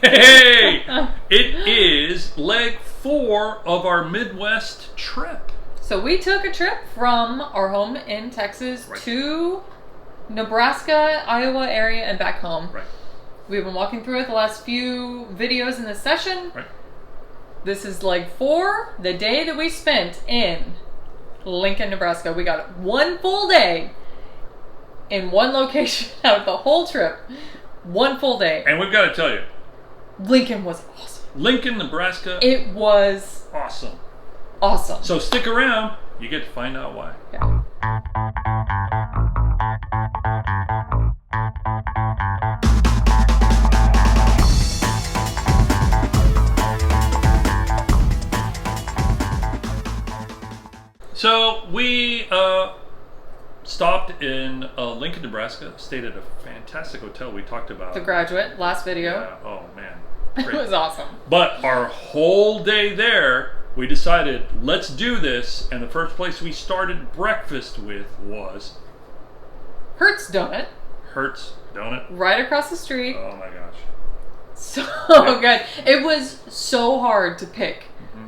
Hey! It is leg 4 of our Midwest trip. So we took a trip from our home in Texas to Nebraska, Iowa area, and back home. Right. We've been walking through it the last few videos in this session. Right. This is leg 4, the day that we spent in Lincoln, Nebraska. We got one full day in one location out of the whole trip. One full day. And we've got to tell you, Lincoln was awesome. Lincoln, Nebraska. It was awesome. Awesome. So stick around. You get to find out why. Yeah. So we stopped in Lincoln, Nebraska. Stayed at a fantastic hotel. We talked about The Graduate, last video. Yeah. Oh man, It was awesome. But our whole day there, we decided let's do this, and the first place we started breakfast with was Hertz Donut. Hertz Donut. Right across the street. Oh my gosh. So good. It was so hard to pick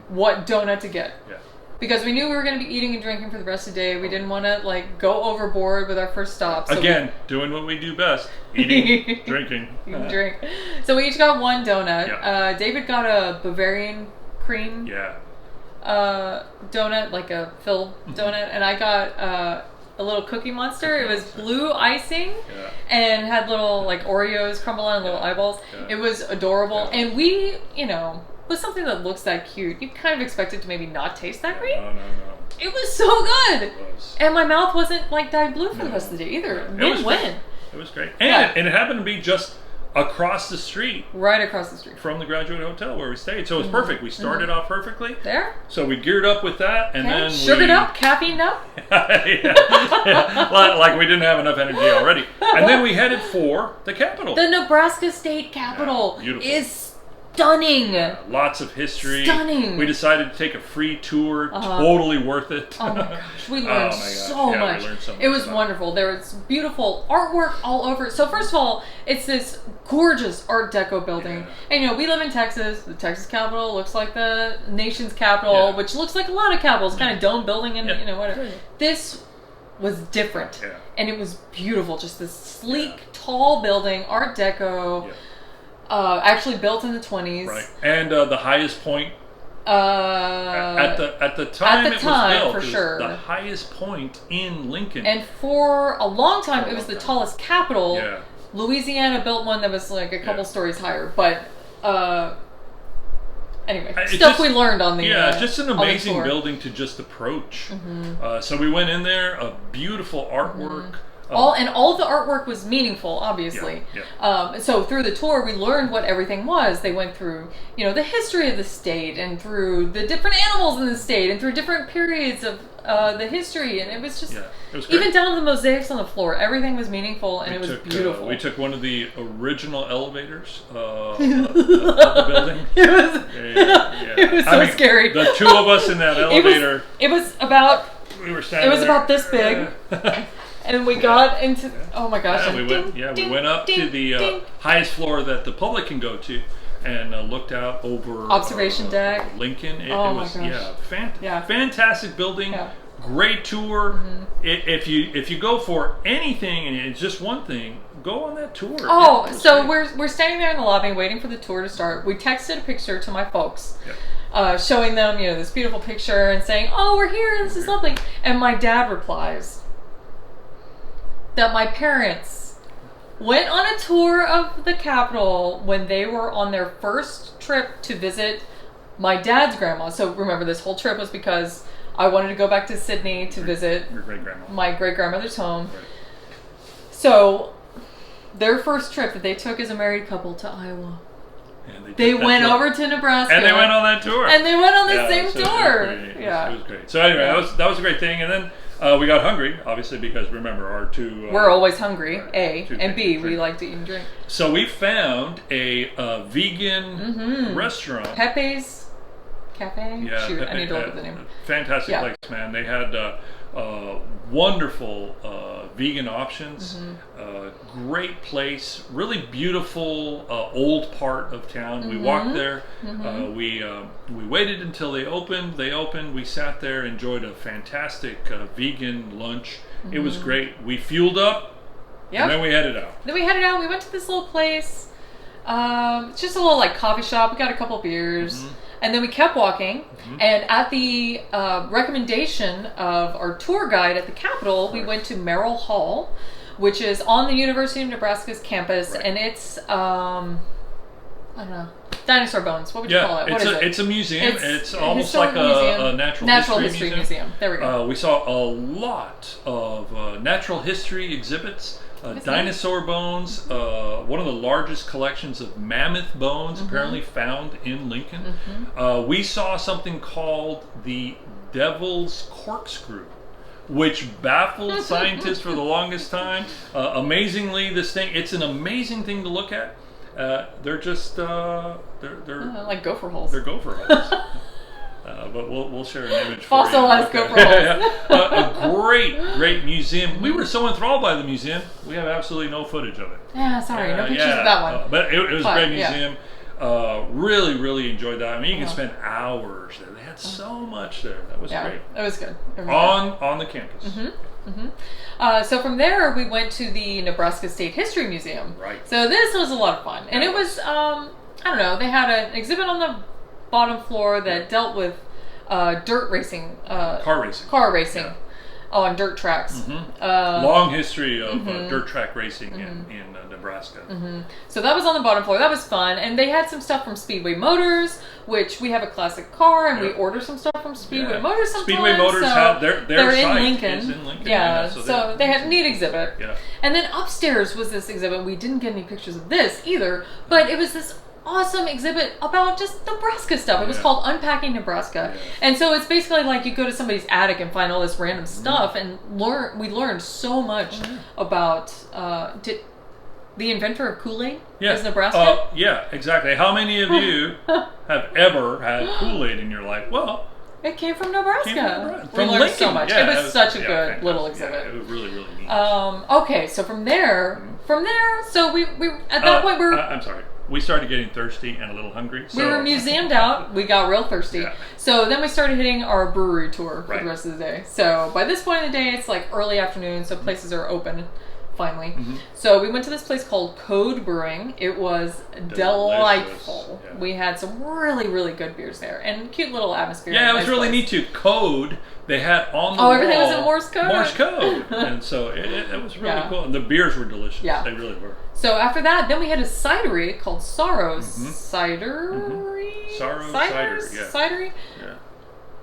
what donut to get. Yeah. Because we knew we were going to be eating and drinking for the rest of the day. We didn't want to go overboard with our first stop. So Again, doing what we do best. Eating, drinking. Drink. So we each got one donut. Yeah. David got a Bavarian cream donut, like a filled donut. And I got a little Cookie Monster. It was blue icing and had little Oreos crumble on little eyeballs. Yeah. It was adorable. And we, with something that looks that cute, you kind of expect it to maybe not taste that great. No. It was so good. It was. And my mouth wasn't dyed blue for the rest of the day either. Win-win. It was great. And it happened to be just across the street. Right across the street. From the Graduate Hotel where we stayed. So it was perfect. We started off perfectly. There. So we geared up with that and then sugared up, caffeined up. Like we didn't have enough energy already. And then we headed for the capital. The Nebraska State Capitol is stunning. Lots of history. Stunning. We decided to take a free tour. Totally worth it. Oh my gosh, we learned so much. We learned so much. It was wonderful. There was beautiful artwork all over. So first of all, it's this gorgeous Art Deco building. And we live in Texas. The Texas Capitol looks like the nation's capital, which looks like a lot of capitals, kind of dome building and whatever. This was different. Yeah. And it was beautiful. Just this sleek, tall building, Art Deco. Yeah. Actually built in the 20s. Right. And the highest point at the time it was built, for sure, the highest point in Lincoln. And for a long time, it was the tallest capitol. Yeah. Louisiana built one that was a couple stories higher, but anyway, we learned on the just an amazing building to just approach. So we went in there, a beautiful artwork. All of the artwork was meaningful, obviously. So through the tour, we learned what everything was. They went through, the history of the state, and through the different animals in the state, and through different periods of the history. And it was just, it was great. Even down to the mosaics on the floor, everything was meaningful, and it was beautiful. We took one of the original elevators of the building. It was so scary. The two of us in that elevator. It was about. We were standing. It was about this big. And we got into, oh my gosh. Yeah, we went up to the highest floor that the public can go to and looked out over observation deck. Lincoln. It was, fantastic building. Yeah. Great tour. If you go for anything and it's just one thing, go on that tour. Oh, so we're standing there in the lobby waiting for the tour to start. We texted a picture to my folks. Showing them, this beautiful picture and saying, "Oh, we're here. This is lovely." And my dad replies that my parents went on a tour of the Capitol when they were on their first trip to visit my dad's grandma. So remember, this whole trip was because I wanted to go back to Sydney to visit my great-grandmother's home. Right. So their first trip that they took as a married couple to Iowa. They went over to Nebraska. And they went on that tour. And they went on the same tour. It was great. So anyway, that was a great thing. And then we got hungry, obviously, because remember our two... we're always hungry, A. And B, we like to eat and drink. So we found a vegan restaurant. Pepe's Cafe? Yeah, Shoot, Pepe, I need to look at the name. Fantastic place, man. They had Wonderful vegan options. Great place. Really beautiful old part of town. We walked there. We waited until they opened. They opened. We sat there, enjoyed a fantastic vegan lunch. It was great. We fueled up. Yep. And then we headed out. We went to this little place. It's just a little like coffee shop. We got a couple beers. And then we kept walking. And at the recommendation of our tour guide at the Capitol, we went to Morrill Hall, which is on the University of Nebraska's campus. And it's, I don't know, dinosaur bones. What would you call it? What is it? It's a museum. It's almost like a natural history museum. There we go. We saw a lot of natural history exhibits. Dinosaur bones, one of the largest collections of mammoth bones apparently found in Lincoln. We saw something called the Devil's Corkscrew, which baffled scientists for the longest time. Amazingly, it's an amazing thing to look at. They're just, they're like gopher holes. They're gopher holes. But we'll share an image for you. Fossilized gopher holes. A great museum. We were so enthralled by the museum, we have absolutely no footage of it. Yeah, sorry, no pictures of that one. But it was a great museum. Really enjoyed that. I mean, you can spend hours there. They had so much there. That was great. It was good. On the campus. So from there, we went to the Nebraska State History Museum. Right. So this was a lot of fun. And it was, I don't know, they had an exhibit on the bottom floor that dealt with dirt racing. Car racing. On dirt tracks. Long history of dirt track racing in Nebraska. So that was on the bottom floor. That was fun. And they had some stuff from Speedway Motors, which we have a classic car, and we order some stuff from Speedway Motors sometimes. Speedway Motors have their they're site in Lincoln. is in Lincoln. Yeah, so they had a neat exhibit. Yeah. And then upstairs was this exhibit. We didn't get any pictures of this either, but it was this awesome exhibit about just Nebraska stuff. It was called Unpacking Nebraska. And so it's basically like you go to somebody's attic and find all this random stuff and we learned so much about the inventor of Kool-Aid is Nebraska. Yeah, exactly. How many of you have ever had Kool-Aid in your life? Well, it came from Nebraska. From we learned Lincoln. so much. Yeah, it was such a good fantastic. little exhibit. It was really neat. Okay, so from there, so we at that point we were. I'm sorry. We started getting thirsty and a little hungry. So. We were museumed out. We got real thirsty. So then we started hitting our brewery tour for the rest of the day. So by this point in the day, it's like early afternoon, so places are open finally. So we went to this place called Code Brewing. It was delightful. Yeah. We had some really good beers there and cute little atmosphere. Yeah, it was really neat too. Code, they had on the wall. Everything was in Morse code? Morse code. And so it was really cool. And the beers were delicious. Yeah. They really were. So after that, then we had a cidery called Saro Cider. Saro Cider, Cidery? Yeah.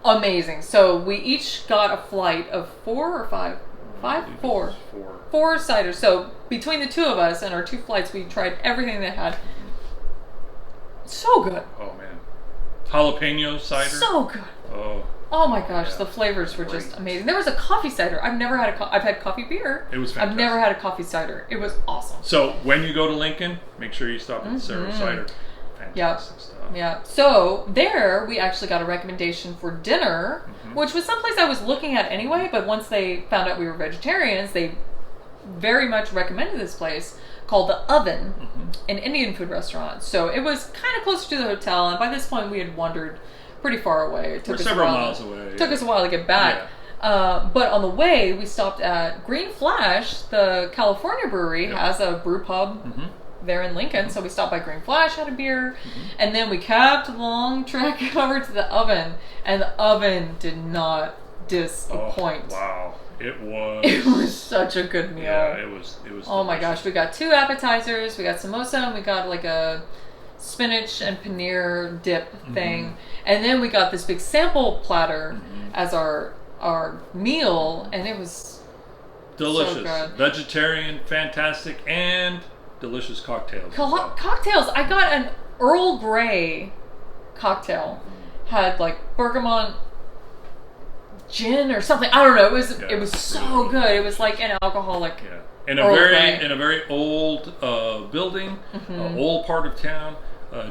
Amazing. So we each got a flight of 4 or 5? 5? 4. 4 ciders. So between the two of us and our 2 flights, we tried everything they had. So good. Oh, man. Jalapeno cider? So good. Oh my gosh, the flavors were just amazing. There was a coffee cider. I've never had I've had coffee beer. It was fantastic. I've never had a coffee cider. It was awesome. So when you go to Lincoln, make sure you stop at the Saro Cider. Fantastic stuff. Yeah. So there we actually got a recommendation for dinner, which was someplace I was looking at anyway, but once they found out we were vegetarians, they very much recommended this place called The Oven, an Indian food restaurant. So it was kind of closer to the hotel, and by this point we had wandered pretty far away. It took us several miles away. It took us a while to get back. But on the way, we stopped at Green Flash. The California brewery has a brew pub there in Lincoln. So we stopped by Green Flash, had a beer, and then we kept the long trek over to The Oven. And The Oven did not disappoint. Oh, wow. It was such a good meal. Yeah, it was Oh my gosh, we got 2 appetizers, we got samosa, and we got like a spinach and paneer dip thing, and then we got this big sample platter as our meal, and it was delicious. So good. Vegetarian, fantastic, and delicious cocktails. Cocktails. I got an Earl Grey cocktail. Had like bergamot gin or something. I don't know. It was so good. It was like an alcoholic. Yeah. In a very old building, old part of town.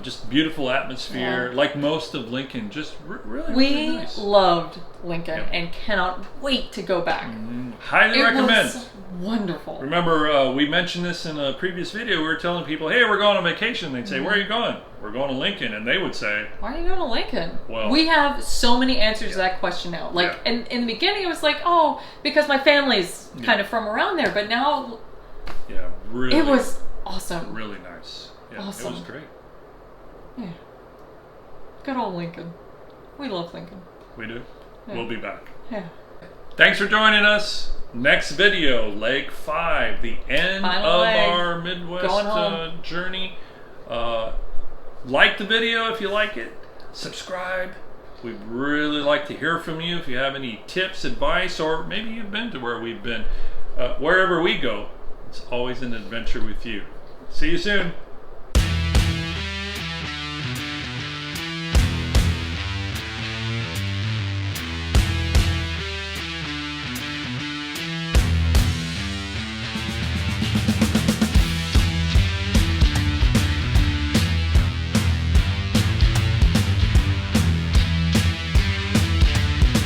Just beautiful atmosphere, like most of Lincoln. Just really nice. We loved Lincoln and cannot wait to go back. Highly recommend. It was wonderful. Remember, we mentioned this in a previous video. We were telling people, hey, we're going on vacation. They'd say, where are you going? We're going to Lincoln. And they would say, why are you going to Lincoln? Well, we have so many answers to that question now. Like, in the beginning, it was like, oh, because my family's kind of from around there. But now, really, it was awesome. Really nice. Yeah, awesome. It was great. Yeah. Good old Lincoln. We love Lincoln. We do. We'll be back. Yeah. Thanks for joining us. Next video, leg 5, the end Final of leg. our Midwest journey. Like the video if you like it. Subscribe. We'd really like to hear from you if you have any tips, advice, or maybe you've been to where we've been. Wherever we go, it's always an adventure with you. See you soon.